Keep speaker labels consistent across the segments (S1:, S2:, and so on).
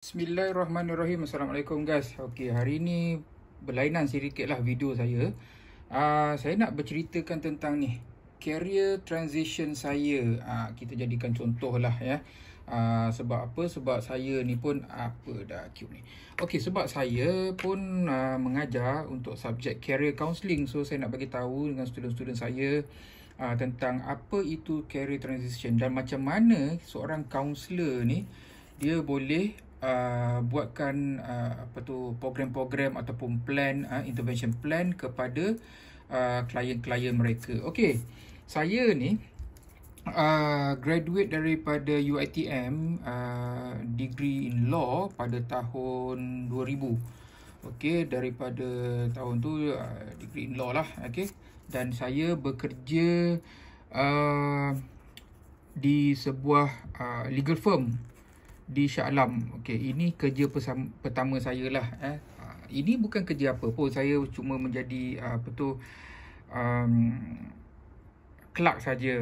S1: Bismillahirrahmanirrahim. Assalamualaikum guys. Okey, hari ni berlainan sedikit lah video saya. Saya nak berceritakan tentang ni, career transition saya. Kita jadikan contoh lah ya. Sebab apa? Sebab saya ni pun cute ni. Okey, sebab saya pun mengajar untuk subjek career counselling. So saya nak bagi tahu dengan student-student saya tentang apa itu career transition dan macam mana seorang counselor ni dia boleh buatkan program-program ataupun plan, intervention plan kepada klien-klien mereka. Okey, saya ni graduate daripada UiTM, degree in law pada tahun 2000. Okey, daripada tahun tu degree in law lah. Okey, dan saya bekerja di sebuah legal firm di Shah Alam. Okey, ini kerja pertama saya lah. Ini bukan kerja apa pun. Saya cuma menjadi clerk saja,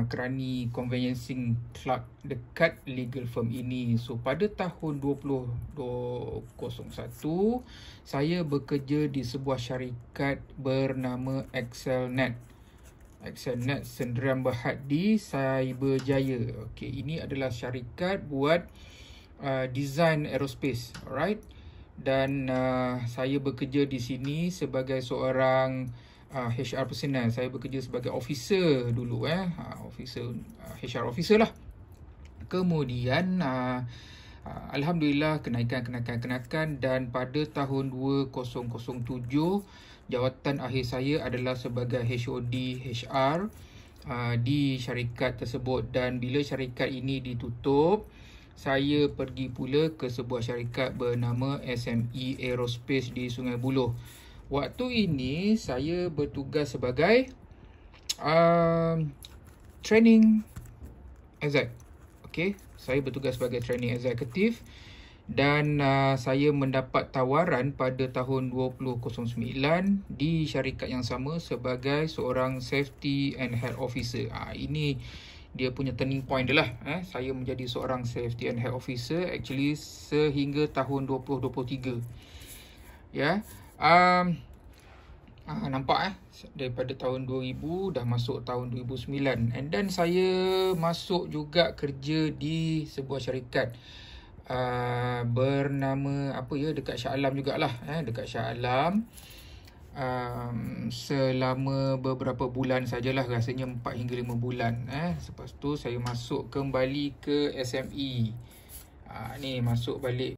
S1: kerani conveyancing clerk dekat legal firm ini. So pada tahun 2001 saya bekerja di sebuah syarikat bernama Excelnet Sdn Bhd di Cyberjaya. Okey, ini adalah syarikat buat design aerospace, alright. Dan saya bekerja di sini sebagai seorang HR personnel. Saya bekerja sebagai officer dulu, HR officer lah. Kemudian alhamdulillah kenaikan dan pada tahun 2007 jawatan akhir saya adalah sebagai HOD HR di syarikat tersebut. Dan bila syarikat ini ditutup, saya pergi pula ke sebuah syarikat bernama SME Aerospace di Sungai Buloh. Waktu ini saya bertugas sebagai training exec. Okey, saya bertugas sebagai training executive dan saya mendapat tawaran pada tahun 2009 di syarikat yang sama sebagai seorang safety and health officer. Ini dia punya turning point dia lah. Saya menjadi seorang safety and health officer actually sehingga tahun 2023. Ya. Nampak daripada tahun 2000 dah masuk tahun 2009. And then saya masuk juga kerja di sebuah syarikat bernama dekat Shah Alam jugalah, dekat Shah Alam. Selama beberapa bulan sajalah, rasanya 4 hingga 5 bulan. Lepas tu saya masuk kembali ke SME. Ni masuk balik